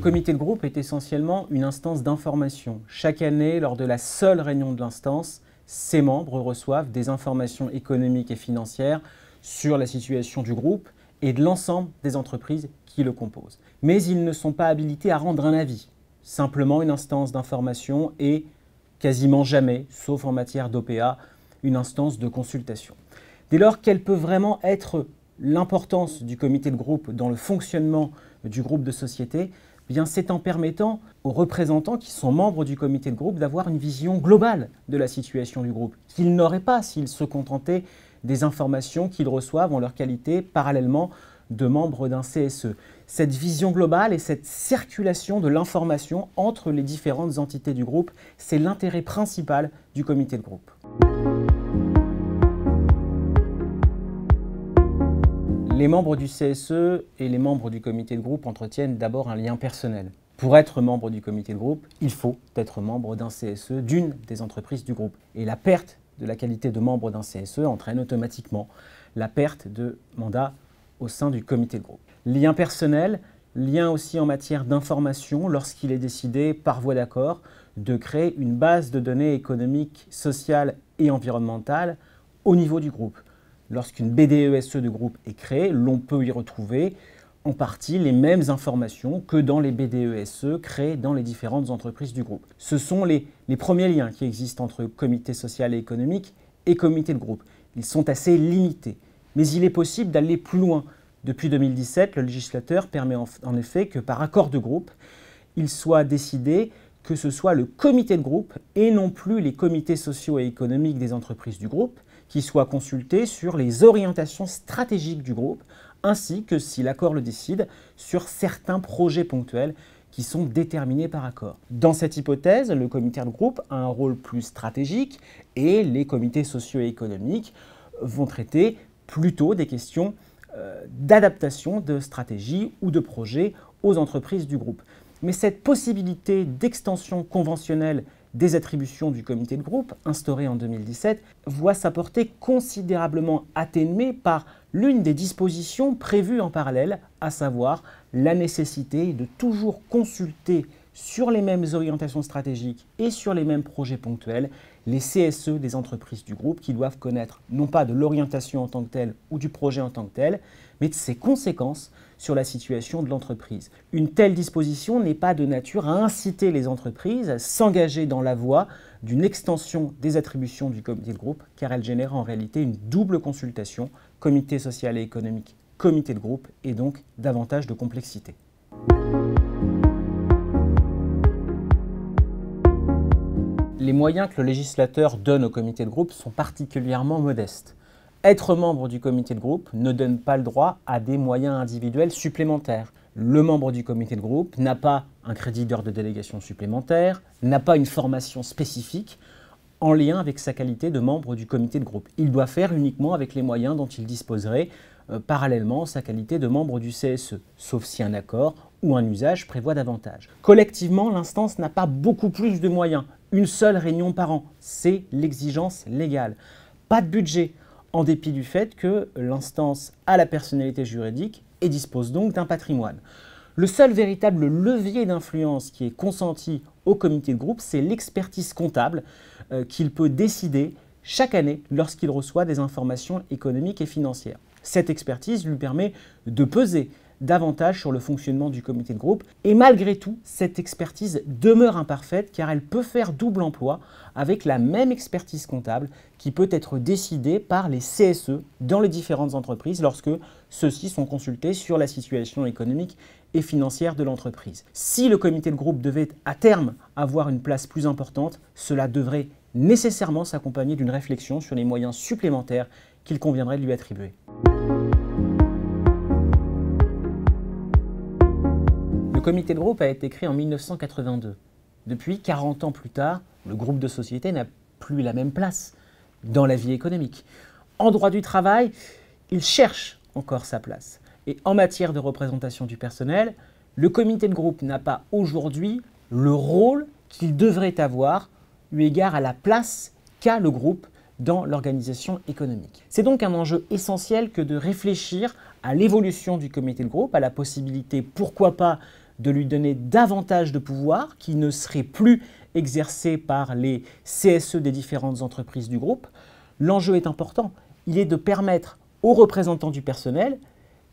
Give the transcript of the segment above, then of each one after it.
comité de groupe est essentiellement une instance d'information. Chaque année, lors de la seule réunion de l'instance, ses membres reçoivent des informations économiques et financières sur la situation du groupe et de l'ensemble des entreprises qui le composent. Mais ils ne sont pas habilités à rendre un avis. Simplement une instance d'information et quasiment jamais, sauf en matière d'OPA, une instance de consultation. Dès lors, quelle peut vraiment être l'importance du comité de groupe dans le fonctionnement du groupe de société? Bien, c'est en permettant aux représentants qui sont membres du comité de groupe d'avoir une vision globale de la situation du groupe, qu'ils n'auraient pas s'ils se contentaient des informations qu'ils reçoivent en leur qualité parallèlement de membres d'un CSE. Cette vision globale et cette circulation de l'information entre les différentes entités du groupe, c'est l'intérêt principal du comité de groupe. Les membres du CSE et les membres du comité de groupe entretiennent d'abord un lien personnel. Pour être membre du comité de groupe, il faut être membre d'un CSE d'une des entreprises du groupe. Et la perte de la qualité de membre d'un CSE entraîne automatiquement la perte de mandat au sein du comité de groupe. Lien personnel, lien aussi en matière d'information lorsqu'il est décidé par voie d'accord de créer une base de données économiques, sociales et environnementales au niveau du groupe. Lorsqu'une BDESE de groupe est créée, l'on peut y retrouver en partie les mêmes informations que dans les BDESE créés dans les différentes entreprises du groupe. Ce sont les premiers liens qui existent entre comité social et économique et comité de groupe. Ils sont assez limités, mais il est possible d'aller plus loin. Depuis 2017, le législateur permet en effet que par accord de groupe, il soit décidé que ce soit le comité de groupe et non plus les comités sociaux et économiques des entreprises du groupe qui soient consultés sur les orientations stratégiques du groupe, ainsi que, si l'accord le décide, sur certains projets ponctuels qui sont déterminés par accord. Dans cette hypothèse, le comité de groupe a un rôle plus stratégique et les comités sociaux et économiques vont traiter plutôt des questions d'adaptation de stratégie ou de projets aux entreprises du groupe. Mais cette possibilité d'extension conventionnelle des attributions du comité de groupe, instaurée en 2017, voit sa portée considérablement atténuée par l'une des dispositions prévues en parallèle, à savoir la nécessité de toujours consulter sur les mêmes orientations stratégiques et sur les mêmes projets ponctuels les CSE des entreprises du groupe qui doivent connaître non pas de l'orientation en tant que telle ou du projet en tant que tel, mais de ses conséquences sur la situation de l'entreprise. Une telle disposition n'est pas de nature à inciter les entreprises à s'engager dans la voie d'une extension des attributions du comité de groupe, car elle génère en réalité une double consultation, comité social et économique, comité de groupe, et donc davantage de complexité. Les moyens que le législateur donne au comité de groupe sont particulièrement modestes. Être membre du comité de groupe ne donne pas le droit à des moyens individuels supplémentaires. Le membre du comité de groupe n'a pas un crédit d'heure de délégation supplémentaire, n'a pas une formation spécifique en lien avec sa qualité de membre du comité de groupe. Il doit faire uniquement avec les moyens dont il disposerait parallèlement sa qualité de membre du CSE, sauf si un accord ou un usage prévoit davantage. Collectivement, l'instance n'a pas beaucoup plus de moyens. Une seule réunion par an, c'est l'exigence légale. Pas de budget, en dépit du fait que l'instance a la personnalité juridique et dispose donc d'un patrimoine. Le seul véritable levier d'influence qui est consenti au comité de groupe, c'est l'expertise comptable qu'il peut décider chaque année lorsqu'il reçoit des informations économiques et financières. Cette expertise lui permet de peser davantage sur le fonctionnement du comité de groupe. Et malgré tout, cette expertise demeure imparfaite car elle peut faire double emploi avec la même expertise comptable qui peut être décidée par les CSE dans les différentes entreprises lorsque ceux-ci sont consultés sur la situation économique et financière de l'entreprise. Si le comité de groupe devait à terme avoir une place plus importante, cela devrait nécessairement s'accompagner d'une réflexion sur les moyens supplémentaires qu'il conviendrait de lui attribuer. Le comité de groupe a été créé en 1982. Depuis 40 ans plus tard, le groupe de société n'a plus la même place dans la vie économique. En droit du travail, il cherche encore sa place. Et en matière de représentation du personnel, le comité de groupe n'a pas aujourd'hui le rôle qu'il devrait avoir eu égard à la place qu'a le groupe dans l'organisation économique. C'est donc un enjeu essentiel que de réfléchir à l'évolution du comité de groupe, à la possibilité, pourquoi pas, de lui donner davantage de pouvoir qui ne serait plus exercé par les CSE des différentes entreprises du groupe. L'enjeu est important. Il est de permettre aux représentants du personnel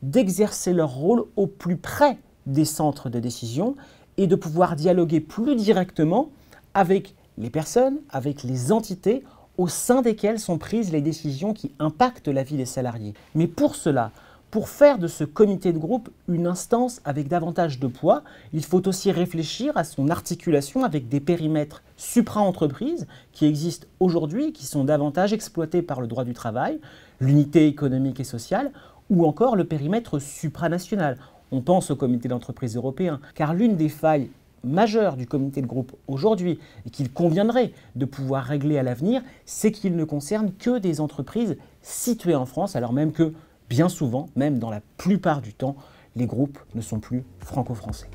d'exercer leur rôle au plus près des centres de décision et de pouvoir dialoguer plus directement avec les personnes, avec les entités au sein desquelles sont prises les décisions qui impactent la vie des salariés. Mais pour cela, pour faire de ce comité de groupe une instance avec davantage de poids, il faut aussi réfléchir à son articulation avec des périmètres supra-entreprises qui existent aujourd'hui et qui sont davantage exploités par le droit du travail, l'unité économique et sociale, ou encore le périmètre supranational. On pense au comité d'entreprise européen, car l'une des failles majeures du comité de groupe aujourd'hui, et qu'il conviendrait de pouvoir régler à l'avenir, c'est qu'il ne concerne que des entreprises situées en France, alors même que, bien souvent, même dans la plupart du temps, les groupes ne sont plus franco-français.